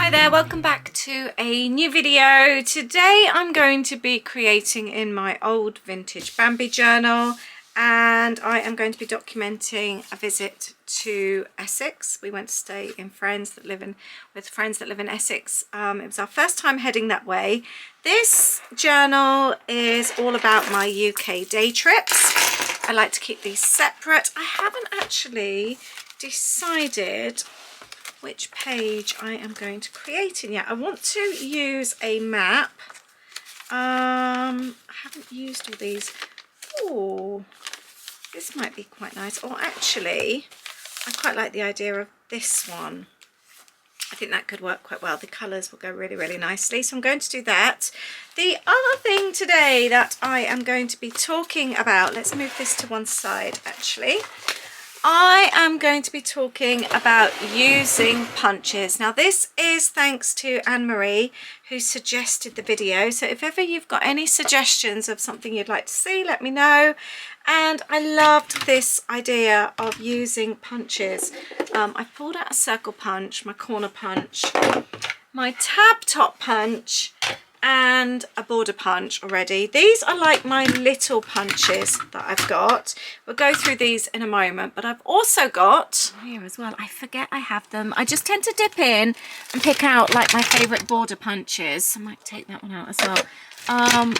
Hi there, welcome back to a new video. Today I'm going to be creating in my old vintage Bambi journal, and I am going to be documenting a visit to Essex. We went to stay in friends that live in Essex. It was our first time heading that way. This journal is all about my UK day trips. I like to keep these separate. I haven't actually decided which page I am going to create in yet. I want to use a map. I haven't used all these. Oh, this might be quite nice. Or actually, I quite like the idea of this one. I think that could work quite well. The colours will go really, really nicely. So I'm going to do that. The other thing today that I am going to be talking about, let's move this to one side actually. I am going to be talking about using punches. Now this is thanks to Anne-Marie who suggested the video. So if ever you've got any suggestions of something you'd like to see, let me know. And I loved this idea of using punches. I pulled out a circle punch, my corner punch, my tab top punch, and a border punch already. These are like my little punches that I've got. We'll go through these in a moment, but I've also got here as well. I forget I have them. I just tend to dip in and pick out like my favorite border punches. I might take that one out as well.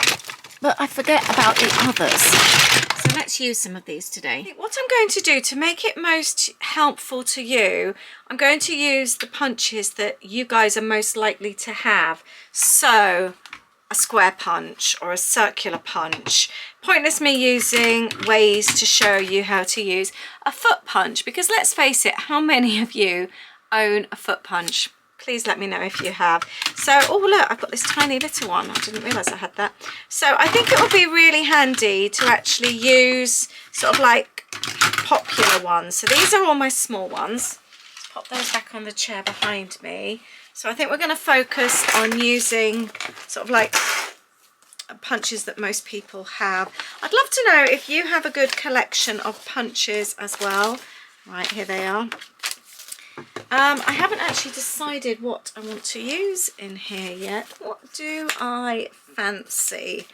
But I forget about the others. So let's use some of these today. What I'm going to do to make it most helpful to you, I'm going to use the punches that you guys are most likely to have. So a square punch or a circular punch. Pointless me using ways to show you how to use a foot punch, because let's face it, how many of you own a foot punch? Please let me know if you have. So, oh look, I've got this tiny little one. I didn't realise I had that. So I think it will be really handy to actually use sort of like popular ones. So these are all my small ones. Let's pop those back on the chair behind me. So I think we're going to focus on using sort of like punches that most people have. I'd love to know if you have a good collection of punches as well. Right, here they are. I haven't actually decided what I want to use in here yet. What do I fancy?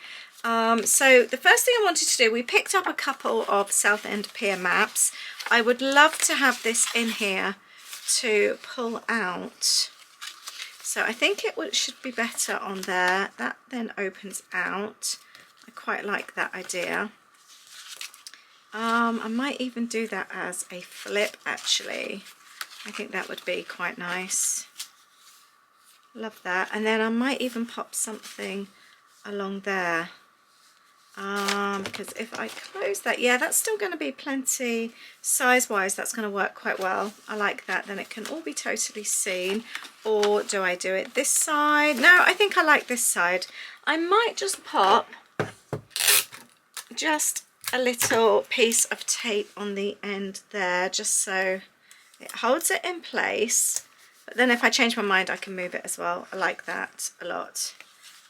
So the first thing I wanted to do, we picked up a couple of Southend Pier maps. I would love to have this in here to pull out. So I think it should be better on there. That then opens out. I quite like that idea. I might even do that as a flip actually. I think that would be quite nice. Love that. And then I might even pop something along there. Because if I close that, yeah, that's still going to be plenty size-wise. That's going to work quite well. I like that. Then it can all be totally seen. Or do I do it this side? No, I think I like this side. I might just pop just a little piece of tape on the end there, just so it holds it in place, but then if I change my mind I can move it as well. I like that a lot.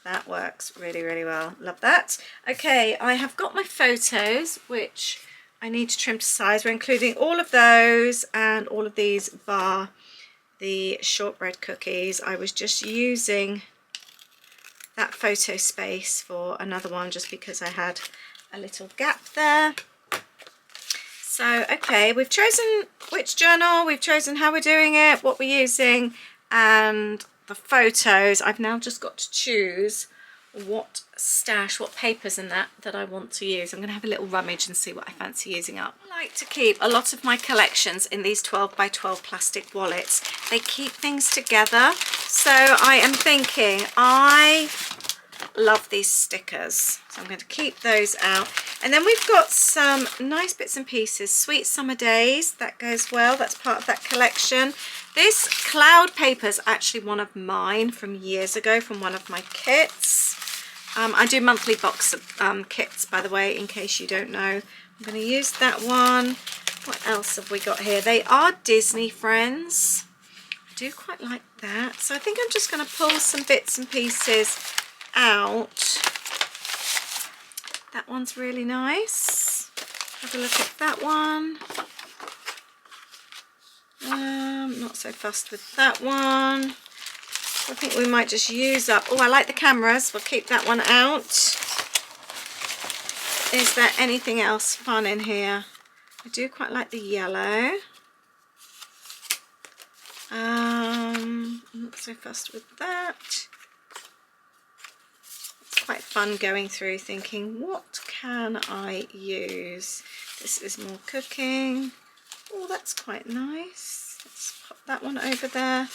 That works really, really well. Love that. Okay, I have got my photos which I need to trim to size. We're including all of those and all of these bar the shortbread cookies. I was just using that photo space for another one just because I had a little gap there. So, okay, we've chosen which journal, we've chosen how we're doing it, what we're using, and the photos. I've now just got to choose what stash, what papers and that I want to use. I'm going to have a little rummage and see what I fancy using up. I like to keep a lot of my collections in these 12 by 12 plastic wallets. They keep things together. So I am thinking, I love these stickers, so I'm going to keep those out. And then we've got some nice bits and pieces. Sweet Summer Days, that goes well, that's part of that collection. This cloud paper is actually one of mine from years ago, from one of my kits. I do monthly box kits, by the way, in case you don't know. I'm going to use that one. What else have we got here? They are Disney friends. I do quite like that. So I think I'm just going to pull some bits and pieces out. That one's really nice. Have a look at that one. Not so fussed with that one. I think we might just use up, oh, I like the cameras, we'll keep that one out. Is there anything else fun in here? I do quite like the yellow. I'm not so fussed with that. It's quite fun going through thinking, what can I use? This is more cooking. Oh, that's quite nice. Let's pop that one over there.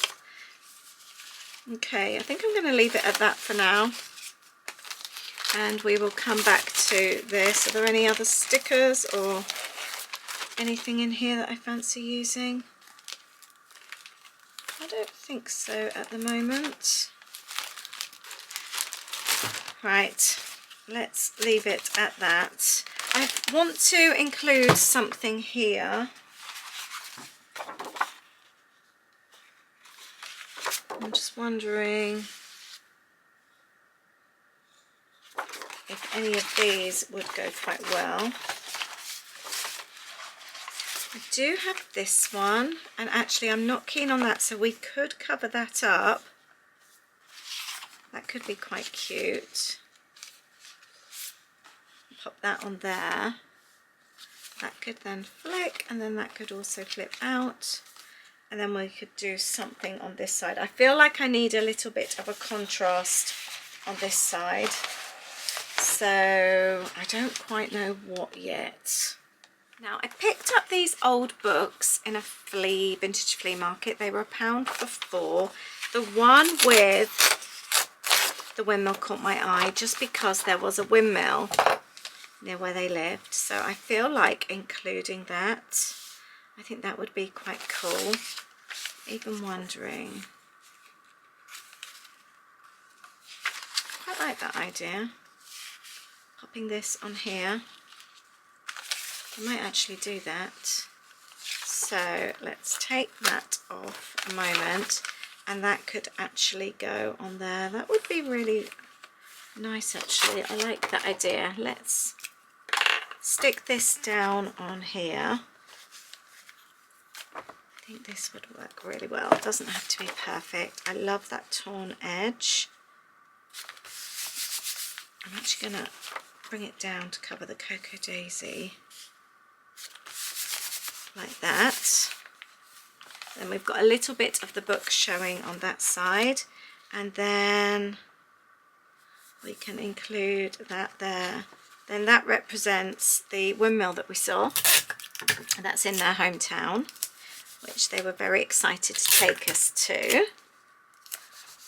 Okay, I think I'm going to leave it at that for now. And we will come back to this. Are there any other stickers or anything in here that I fancy using? I don't think so at the moment. Right, let's leave it at that. I want to include something here. I'm just wondering if any of these would go quite well. I do have this one, and actually I'm not keen on that, so we could cover that up. That could be quite cute. Pop that on there. That could then flick, and then that could also flip out. And then we could do something on this side. I feel like I need a little bit of a contrast on this side. So I don't quite know what yet. Now I picked up these old books in a vintage flea market. They were £1 for 4. The one with the windmill caught my eye just because there was a windmill near where they lived. So I feel like including that. I think that would be quite cool. Even wondering. Quite like that idea. Popping this on here. I might actually do that. So let's take that off a moment, and that could actually go on there. That would be really nice actually. I like that idea. Let's stick this down on here. I think this would work really well. It doesn't have to be perfect. I love that torn edge. I'm actually going to bring it down to cover the Cocoa Daisy like that. Then we've got a little bit of the book showing on that side, and then we can include that there. Then that represents the windmill that we saw, and that's in their hometown, which they were very excited to take us to.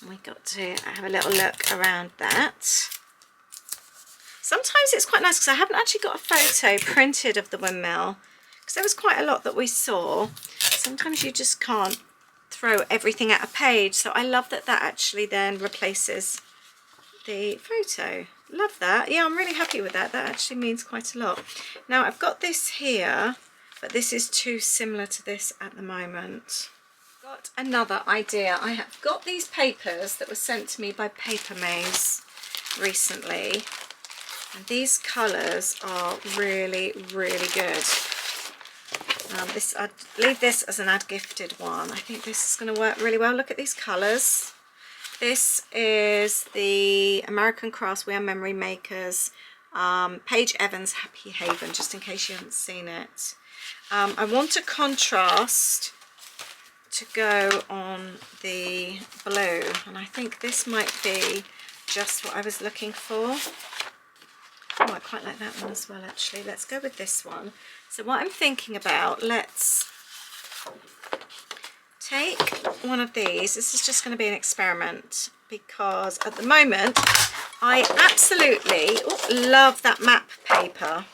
And we got to have a little look around that. Sometimes it's quite nice because I haven't actually got a photo printed of the windmill, because there was quite a lot that we saw. Sometimes you just can't throw everything at a page, so I love that that actually then replaces the photo. Love that. Yeah, I'm really happy with that. That actually means quite a lot. Now I've got this here, but this is too similar to this at the moment. Got another idea. I have got these papers that were sent to me by Paper Maze recently, and these colours are really, really good. I'd leave this as an Ad Gifted one. I think this is going to work really well. Look at these colours. This is the American Crafts We Are Memory Makers, Paige Evans Happy Haven, just in case you haven't seen it. I want a contrast to go on the blue, and I think this might be just what I was looking for. Oh, I quite like that one as well actually. Let's go with this one. So what I'm thinking about, let's take one of these. This is just going to be an experiment, because at the moment I absolutely love that map paper,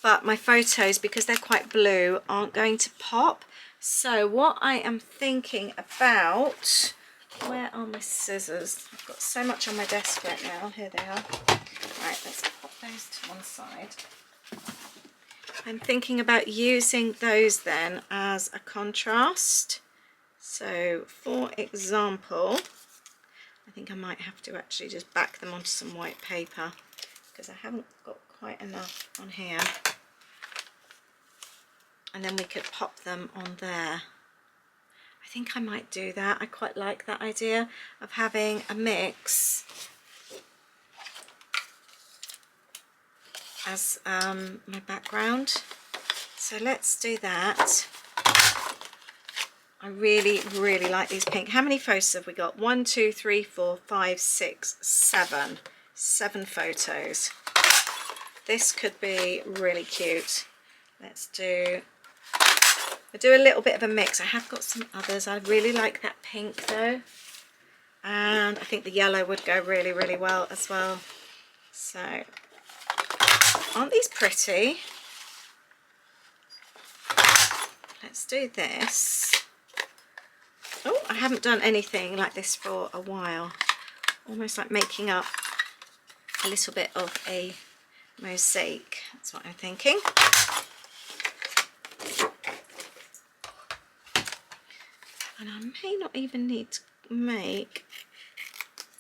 but my photos, because they're quite blue, aren't going to pop. So what I am thinking about, where are my scissors? I've got so much on my desk right now. Here they are. Right, let's pop those to one side. I'm thinking about using those then as a contrast. So for example, I think I might have to actually just back them onto some white paper, because I haven't got quite enough on here. And then we could pop them on there. I think I might do that. I quite like that idea of having a mix as my background. So let's do that. I really, really like these pink. How many photos have we got? 1, 2, 3, 4, 5, 6, 7. 7 photos. This could be really cute. Let's do... I'll do a little bit of a mix. I have got some others. I really like that pink though. And I think the yellow would go really, really well as well. So, aren't these pretty? Let's do this. Oh, I haven't done anything like this for a while. Almost like making up a little bit of a mosaic. That's what I'm thinking. And I may not even need to make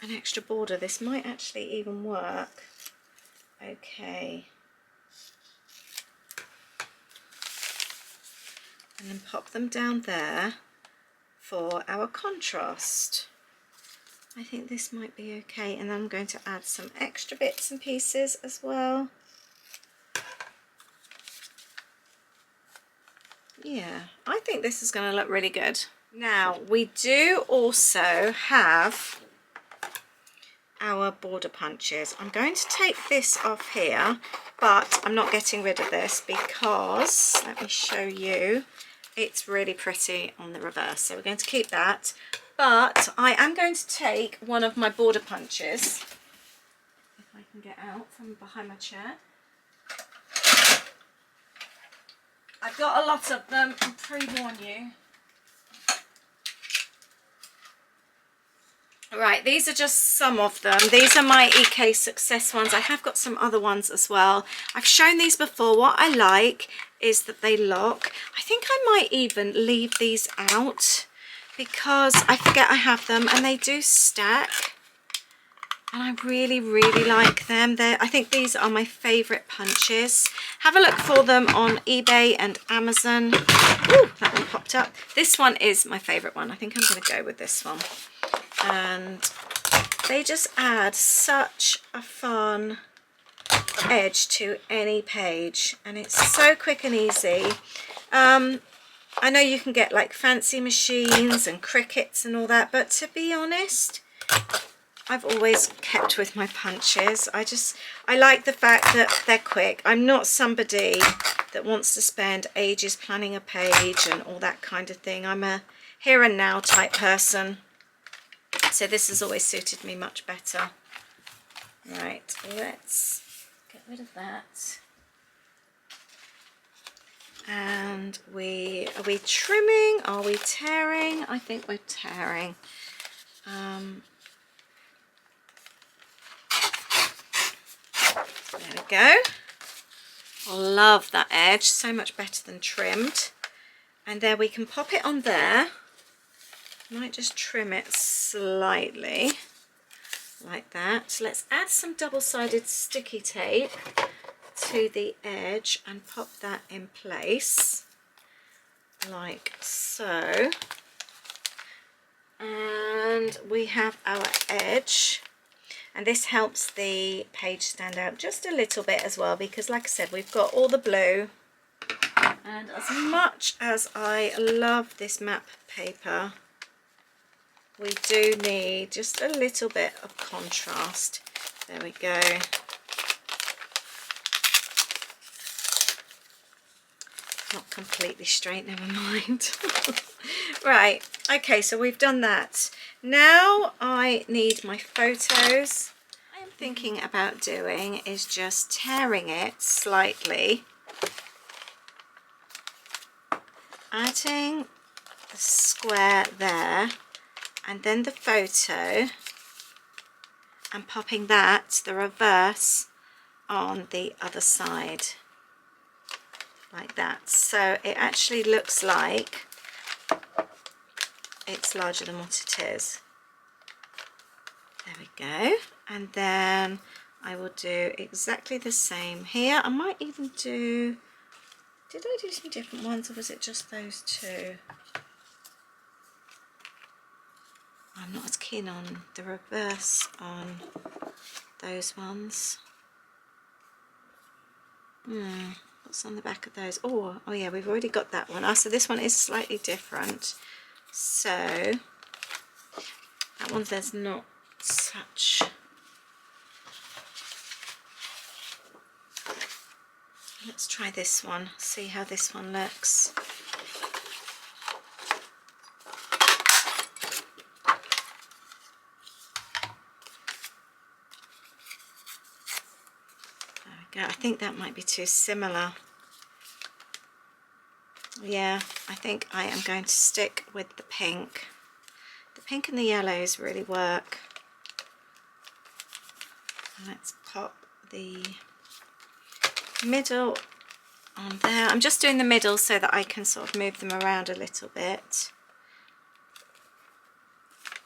an extra border. This might actually even work. Okay. And then pop them down there for our contrast. I think this might be okay. And then I'm going to add some extra bits and pieces as well. Yeah, I think this is going to look really good. Now, we do also have our border punches. I'm going to take this off here, but I'm not getting rid of this because, let me show you, it's really pretty on the reverse. So we're going to keep that, but I am going to take one of my border punches, if I can get out from behind my chair. I've got a lot of them, I'll pre-warn you. Right, these are just some of them. These are my EK Success ones. I have got some other ones as well. I've shown these before. What I like is that they lock. I think I might even leave these out because I forget I have them and they do stack. And I really, really like them. I think these are my favourite punches. Have a look for them on eBay and Amazon. Ooh, that one popped up. This one is my favourite one. I think I'm going to go with this one. And they just add such a fun edge to any page. And it's so quick and easy. I know you can get like fancy machines and Cricuts and all that. But to be honest, I've always kept with my punches. I like the fact that they're quick. I'm not somebody that wants to spend ages planning a page and all that kind of thing. I'm a here and now type person. So this has always suited me much better. Right, let's get rid of that. And are we trimming? Are we tearing? I think we're tearing. There we go. I love that edge, so much better than trimmed. And there we can pop it on there. Might just trim it slightly like that. Let's add some double-sided sticky tape to the edge and pop that in place like so. And we have our edge. And this helps the page stand out just a little bit as well because, like I said, we've got all the blue. And as much as I love this map paper, we do need just a little bit of contrast. There we go. Not completely straight, never mind. Right, okay, so we've done that. Now I need my photos. I am thinking about doing is just tearing it slightly, adding the square there, and then the photo, and popping that, the reverse, on the other side. Like that. So it actually looks like it's larger than what it is. There we go. And then I will do exactly the same here. I might even do, did I do some different ones or was it just those two? I'm not as keen on the reverse on those ones. What's on the back of those? Oh yeah, we've already got that one. So this one is slightly different. So that one, there's not such. Let's try this one, see how this one looks. There we go. I think that might be too similar. Yeah, I think I am going to stick with the pink. The pink and the yellows really work. Let's pop the middle on there. I'm just doing the middle so that I can sort of move them around a little bit.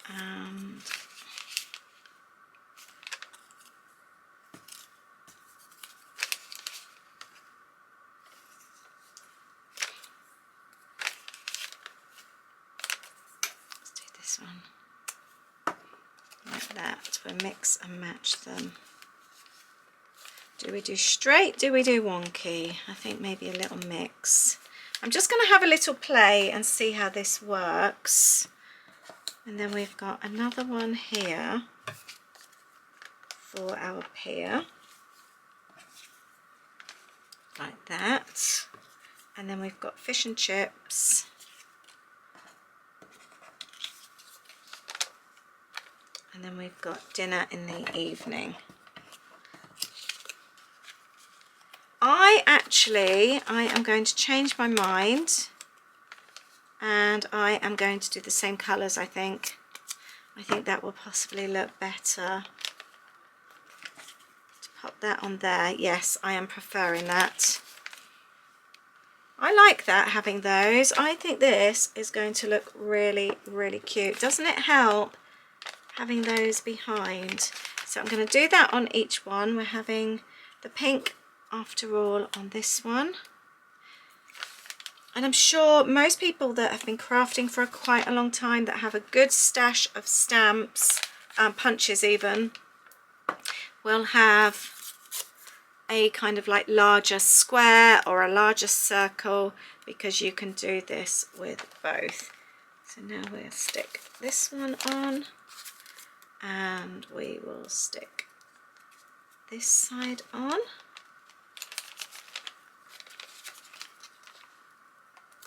And let's do this one like that. We'll mix and match them. Do we do straight? Do we do wonky? I think maybe a little mix. I'm just going to have a little play and see how this works. And then we've got another one here for our pier. Like that. And then we've got fish and chips. And then we've got dinner in the evening. I am going to change my mind, and I am going to do the same colours. I think that will possibly look better. To pop that on there. Yes, I am preferring that. I like that, having those. I think this is going to look really, really cute. Doesn't it help having those behind? So I'm going to do that on each one. We're having the pink after all on this one, and I'm sure most people that have been crafting for quite a long time, that have a good stash of stamps and punches even, will have a kind of like larger square or a larger circle, because you can do this with both. So now we'll stick this one on, and we will stick this side on.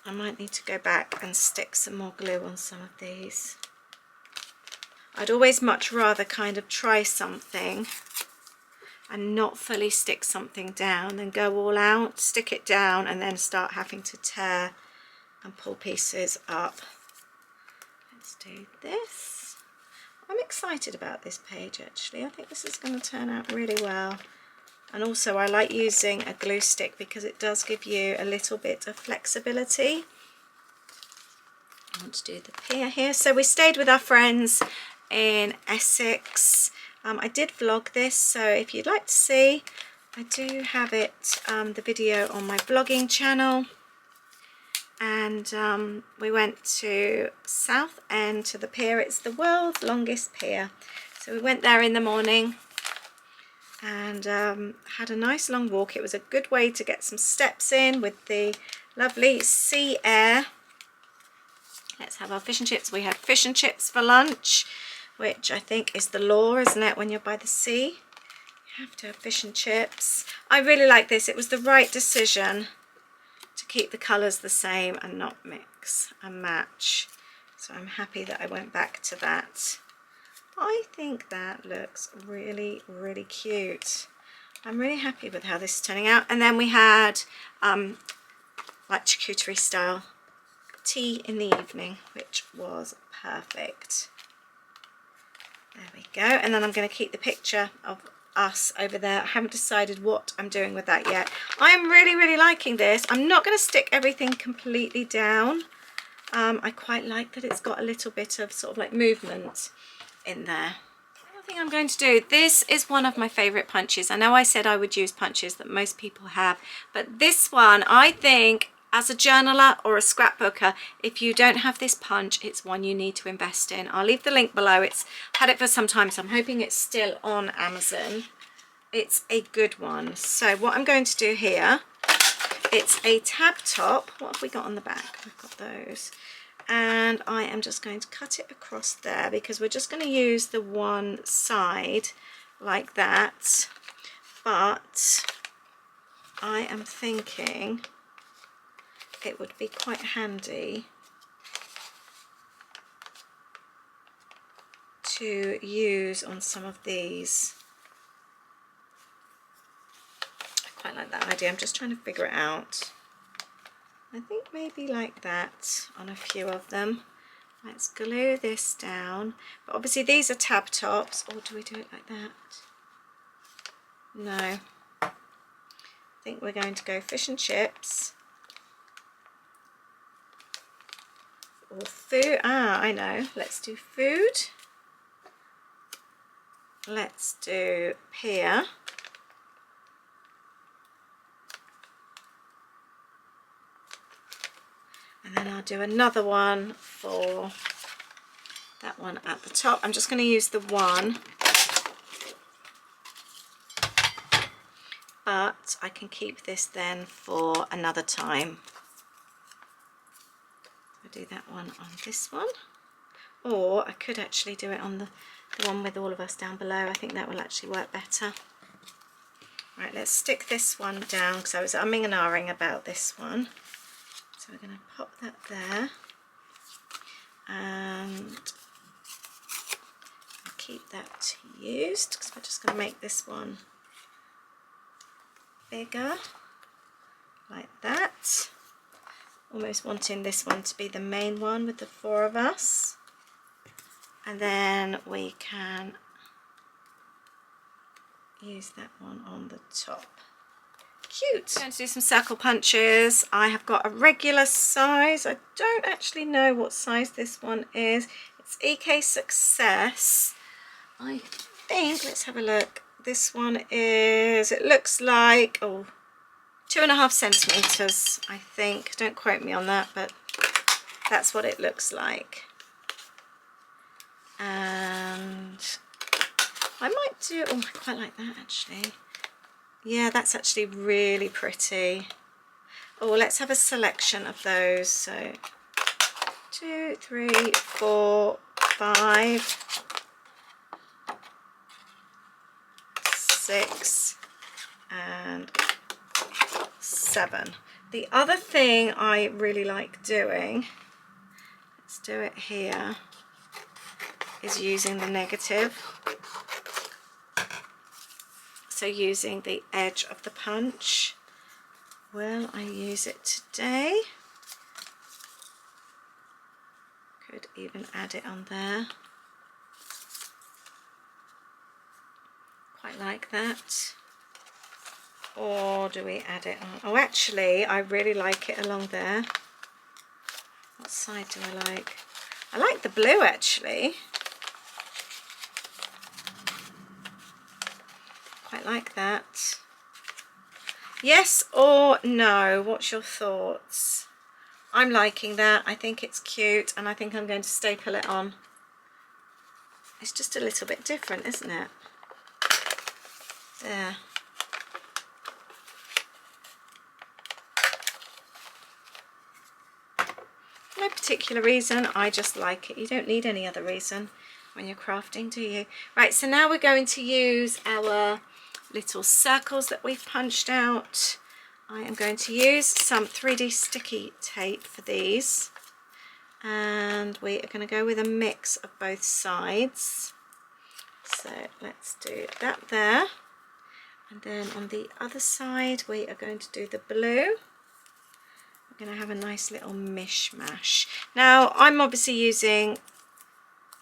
I might need to go back and stick some more glue on some of these. I'd always much rather kind of try something and not fully stick something down than go all out, stick it down, and then start having to tear and pull pieces up. Let's do this. I'm excited about this page actually. I think this is going to turn out really well. And also I like using a glue stick because it does give you a little bit of flexibility. I want to do the pier here. So we stayed with our friends in Essex. I did vlog this, so if you'd like to see, I do have it, the video on my vlogging channel. And we went to Southend to the pier. It's the world's longest pier. So we went there in the morning and had a nice long walk. It was a good way to get some steps in with the lovely sea air. Let's have our fish and chips. We had fish and chips for lunch, which I think is the law, isn't it, when you're by the sea? You have to have fish and chips. I really like this. It was the right decision to keep the colours the same and not mix and match. So I'm happy that I went back to that. I think that looks really, really cute. I'm really happy with how this is turning out. And then we had like charcuterie style tea in the evening, which was perfect. There we go. And then I'm going to keep the picture of us over there. I haven't decided what I'm doing with that yet. I'm really, really liking this. I'm not going to stick everything completely down. I quite like that it's got a little bit of sort of like movement in there. Another thing I'm going to do, this is one of my favorite punches. I know I said I would use punches that most people have, but this one I think as a journaler or a scrapbooker, if you don't have this punch, it's one you need to invest in. I'll leave the link below. It's had it for some time, so I'm hoping it's still on Amazon. It's a good one. So what I'm going to do here, it's a tab top. What have we got on the back? We've got those. And I am just going to cut it across there because we're just going to use the one side like that. But I am thinking it would be quite handy to use on some of these. I quite like that idea. I'm just trying to figure it out. I think maybe like that on a few of them. Let's glue this down. But obviously these are tab tops. Or do we do it like that? No. I think we're going to go fish and chips. Or food. Ah, I know. Let's do food. Let's do pear. And then I'll do another one for that one at the top. I'm just going to use the one. But I can keep this then for another time. I'll do that one on this one. Or I could actually do it on the one with all of us down below. I think that will actually work better. Right, let's stick this one down because I was umming and ahhing about this one. So we're going to pop that there. And I'll keep that used because we're just going to make this one bigger like that, almost wanting this one to be the main one with the 4 of us, and then we can use that one on the top. Cute. I'm going to do some circle punches. I have got a regular size. I don't actually know what size this one is. It's EK Success. I think, let's have a look. This one is, it looks like, 2.5 centimeters, I think. Don't quote me on that, but that's what it looks like. And I might do, I quite like that actually. Yeah, that's actually really pretty. Oh, let's have a selection of those. So 2, 3, 4, 5, 6 and 7. The other thing I really like doing, let's do it here, is using the negative. So using the edge of the punch. Will I use it today? Could even add it on there. Quite like that. Or do we add it on? Oh, actually, I really like it along there. What side do I like? I like the blue, actually. Quite like that. Yes or no? What's your thoughts? I'm liking that. I think it's cute, and I think I'm going to staple it on. It's just a little bit different, isn't it? There. No particular reason, I just like it. You don't need any other reason when you're crafting, do you? Right, so now we're going to use our little circles that we've punched out. I am going to use some 3D sticky tape for these, and we are going to go with a mix of both sides. So let's do that there, and then on the other side we are going to do the blue. We're going to have a nice little mishmash. Now I'm obviously using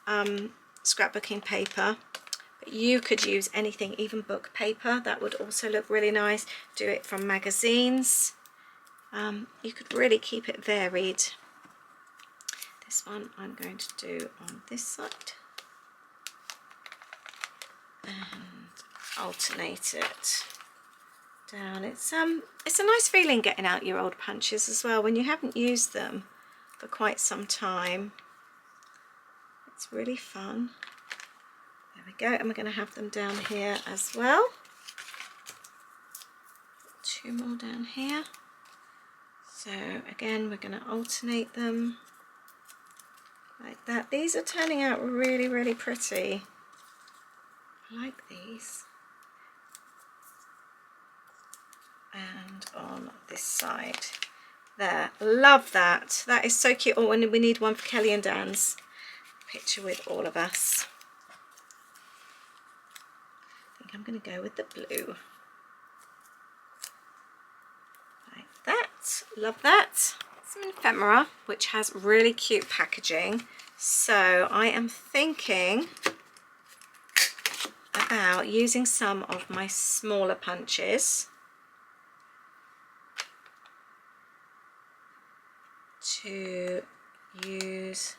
scrapbooking paper, but you could use anything, even book paper. That would also look really nice. Do it from magazines. You could really keep it varied. This one I'm going to do on this side and alternate it down. It's a nice feeling getting out your old punches as well when you haven't used them for quite some time. It's really fun. There we go, and we're going to have them down here as well. 2 more down here. So again, we're going to alternate them like that. These are turning out really, really pretty. I like these. And on this side there, love that. That is so cute. Oh, and we need one for Kelly and Dan's picture with all of us. I think I'm going to go with the blue like that. Love that. Some ephemera, which has really cute packaging, so I am thinking about using some of my smaller punches to use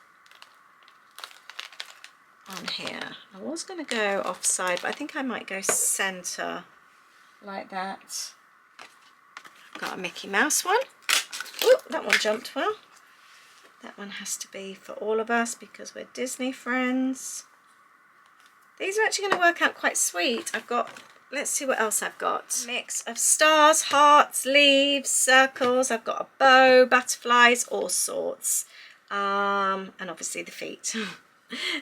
on here. I was going to go offside, but I think I might go center like that. I've got a Mickey Mouse one. Oh, that one jumped well. That one has to be for all of us because we're Disney friends. These are actually going to work out quite sweet. I've got, let's see what else I've got. A mix of stars, hearts, leaves, circles. I've got a bow, butterflies, all sorts. And obviously the feet.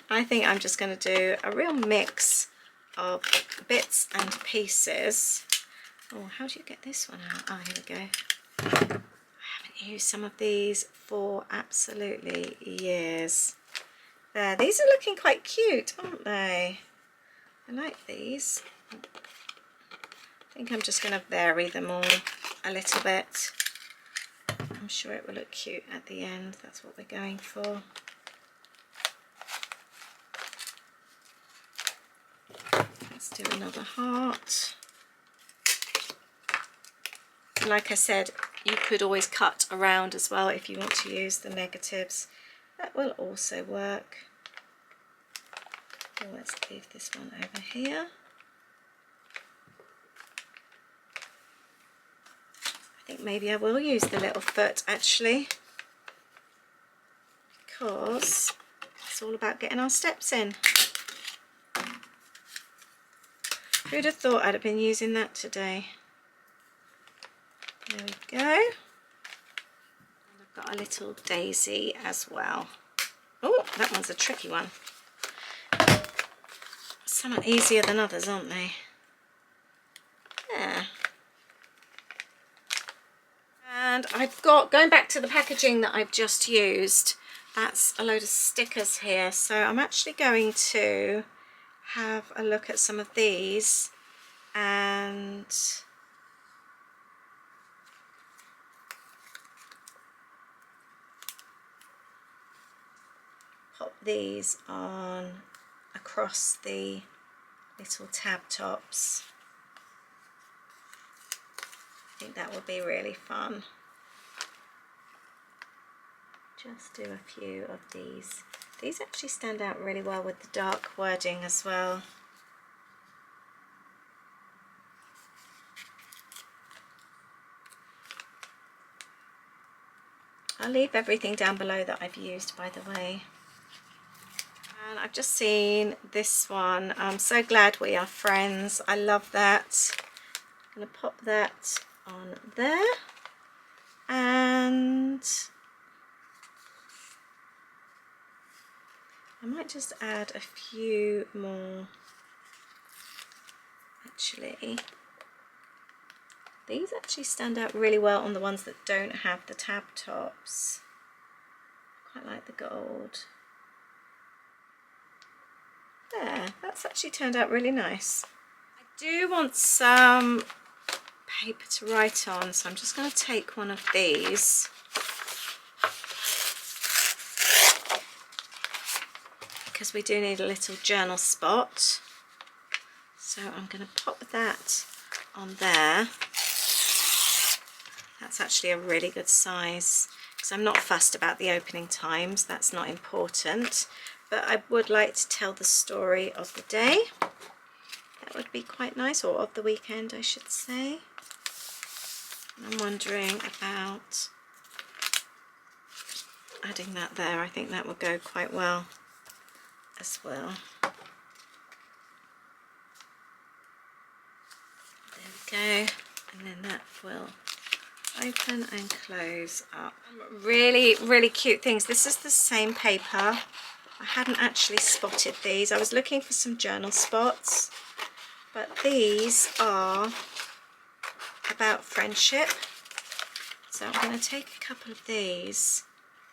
I think I'm just going to do a real mix of bits and pieces. Oh, how do you get this one out? Oh, here we go. I haven't used some of these for absolutely years. There, these are looking quite cute, aren't they? I like these. I think I'm just going to vary them all a little bit. I'm sure it will look cute at the end. That's what we're going for. Let's do another heart. And like I said, you could always cut around as well if you want to use the negatives. That will also work. Oh, let's leave this one over here. I think maybe I will use the little foot actually, because it's all about getting our steps in. Who'd have thought I'd have been using that today? There we go. And I've got a little daisy as well. Oh, that one's a tricky one. Some are easier than others, aren't they? Yeah. And I've got, going back to the packaging that I've just used, that's a load of stickers here. So I'm actually going to have a look at some of these and pop these on across the little tab tops. I think that would be really fun. Just do a few of these. These actually stand out really well with the dark wording as well. I'll leave everything down below that I've used, by the way. And I've just seen this one. I'm so glad we are friends. I love that. I'm going to pop that on there. And I might just add a few more. Actually, these actually stand out really well on the ones that don't have the tab tops. I quite like the gold. There, that's actually turned out really nice. I do want some paper to write on, so I'm just going to take one of these. Because we do need a little journal spot. So I'm going to pop that on there. That's actually a really good size, because I'm not fussed about the opening times, that's not important, but I would like to tell the story of the day. That would be quite nice, or of the weekend I should say. I'm wondering about adding that there. I think that will go quite well as well. There we go, and then that will open and close up. Really, really cute things. This is the same paper. I hadn't actually spotted these. I was looking for some journal spots, but these are about friendship. So I'm going to take a couple of these.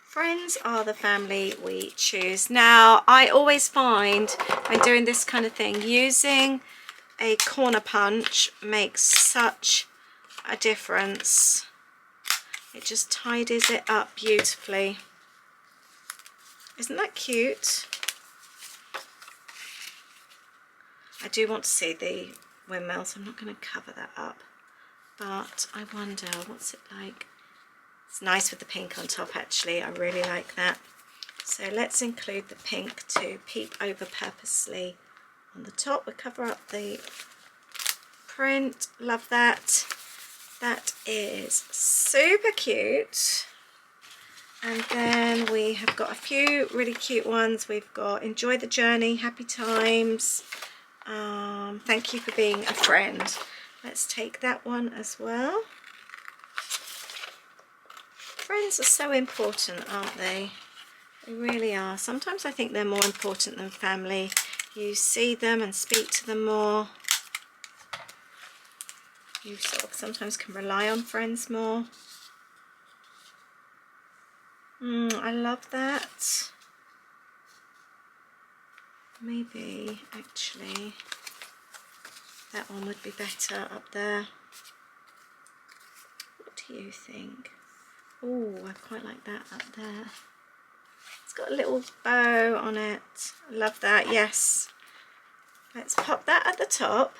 Friends are the family we choose. Now, I always find when doing this kind of thing, using a corner punch makes such a difference. It just tidies it up beautifully. Isn't that cute? I do want to see the windmills. I'm not going to cover that up, but I wonder what's it like. It's nice with the pink on top actually. I really like that. So let's include the pink to peep over purposely on the top. We'll cover up the print. Love that. That is super cute. And then we have got a few really cute ones. We've got enjoy the journey, happy times, thank you for being a friend. Let's take that one as well. Friends are so important, aren't they? They really are. Sometimes I think they're more important than family. You see them and speak to them more. You sort of sometimes can rely on friends more. I love that. Maybe actually that one would be better up there. What do you think? Oh, I quite like that up there. It's got a little bow on it. I love that. Yes. Let's pop that at the top.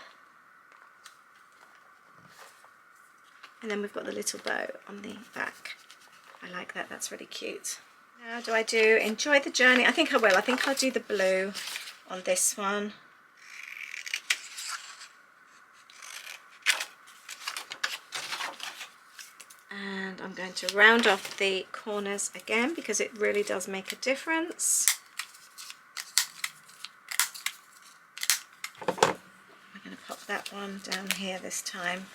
And then we've got the little bow on the back. I like that. That's really cute. Now do I do enjoy the journey? I think I will. I think I'll do the blue on this one. And I'm going to round off the corners again because it really does make a difference. I'm going to pop that one down here this time.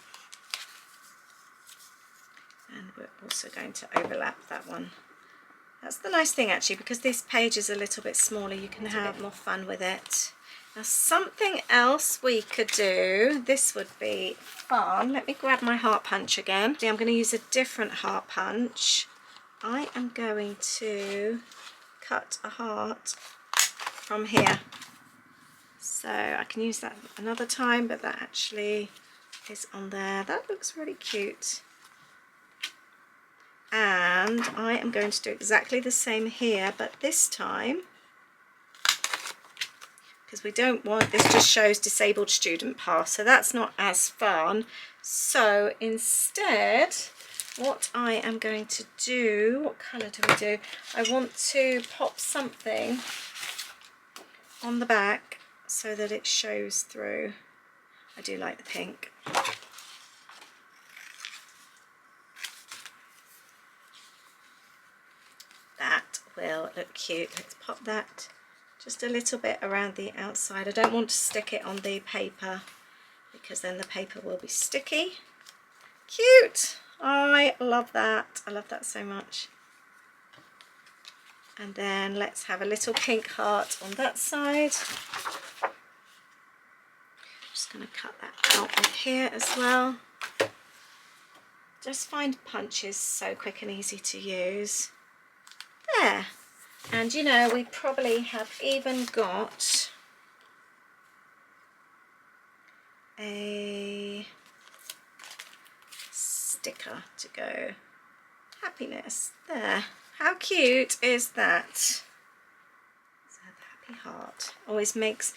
And we're also going to overlap that one. That's the nice thing actually, because this page is a little bit smaller, you can have more fun with it. Now something else we could do, this would be fun. Let me grab my heart punch again. I'm going to use a different heart punch. I am going to cut a heart from here. So I can use that another time, but that actually is on there. That looks really cute. And I am going to do exactly the same here, but this time, because we don't want, this just shows disabled student pass, so that's not as fun. So instead, what I am going to do, what colour do we do? I want to pop something on the back so that it shows through. I do like the pink. That will look cute. Let's pop that just a little bit around the outside. I don't want to stick it on the paper because then the paper will be sticky. Cute! I love that. I love that so much. And then let's have a little pink heart on that side. Just going to cut that out of here as well. Just find punches so quick and easy to use. There. And you know, we probably have even got a sticker to go. Happiness. There. How cute is that? Let's have a happy heart. Always makes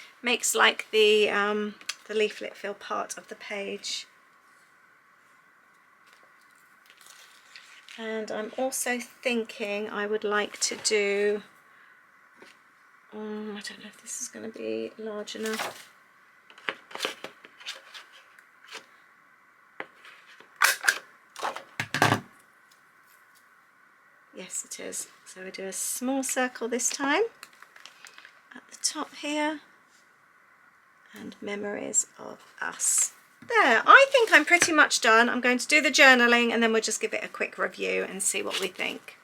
like the leaflet feel part of the page. And I'm also thinking I would like to do, I don't know if this is going to be large enough. Yes, it is. So we do a small circle this time at the top here, and memories of us. There, I think I'm pretty much done. I'm going to do the journaling and then we'll just give it a quick review and see what we think.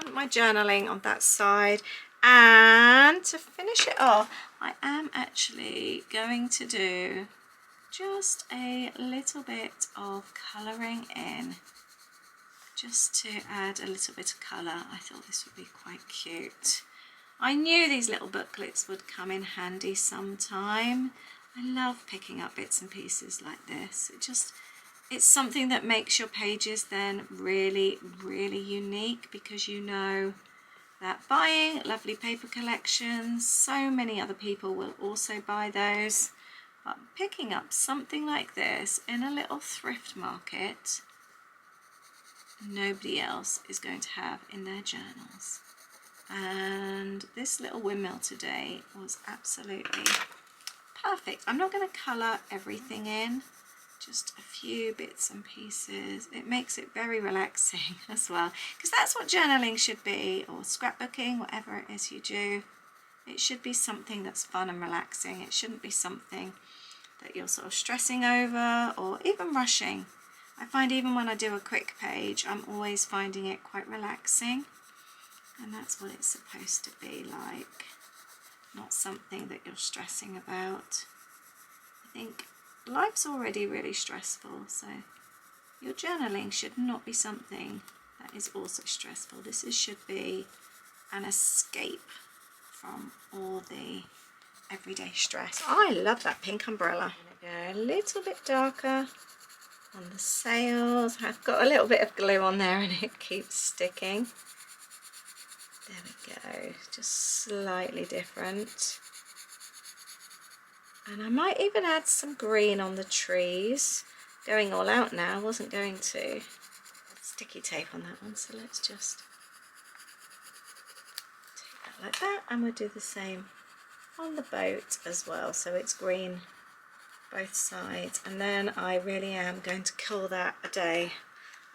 Done my journaling on that side, and to finish it off, I am actually going to do just a little bit of colouring in, just to add a little bit of colour. I thought this would be quite cute. I knew these little booklets would come in handy sometime. I love picking up bits and pieces like this. It's something that makes your pages then really, really unique, because you know that buying lovely paper collections, so many other people will also buy those. But picking up something like this in a little thrift market, nobody else is going to have in their journals. And this little windmill today was absolutely perfect. I'm not going to colour everything in, just a few bits and pieces. It makes it very relaxing as well, because that's what journaling should be, or scrapbooking, whatever it is you do. It should be something that's fun and relaxing. It shouldn't be something that you're sort of stressing over or even rushing. I find even when I do a quick page, I'm always finding it quite relaxing, and that's what it's supposed to be like, not something that you're stressing about. I think life's already really stressful, so your journaling should not be something that is also stressful. This should be an escape from all the everyday stress. I love that pink umbrella. I'm going to go a little bit darker on the sails. I've got a little bit of glue on there and it keeps sticking. There we go, just slightly different. And I might even add some green on the trees. Going all out now, wasn't going to. Sticky tape on that one, so let's just take that like that, and we'll do the same on the boat as well, so it's green both sides. And then I really am going to call that a day.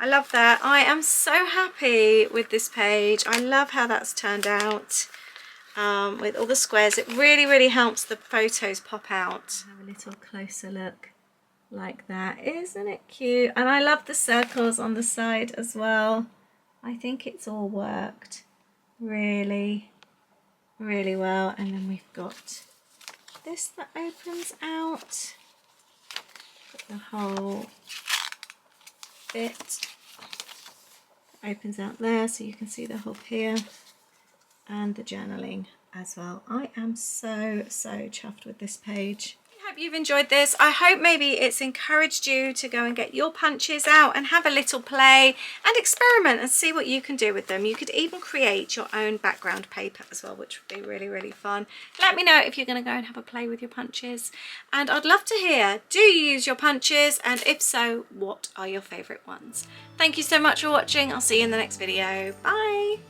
I love that. I am so happy with this page. I love how that's turned out with all the squares. It really, really helps the photos pop out. Have a little closer look like that. Isn't it cute? And I love the circles on the side as well. I think it's all worked really, really well. And then we've got this that opens out. Got the whole bit opens out there, so you can see the hub here, and the journaling as well. I am so chuffed with this page. I hope you've enjoyed this. I hope maybe it's encouraged you to go and get your punches out and have a little play and experiment and see what you can do with them. You could even create your own background paper as well, which would be really, really fun. Let me know if you're going to go and have a play with your punches, and I'd love to hear, do you use your punches, and if so, what are your favourite ones? Thank you so much for watching. I'll see you in the next video. Bye.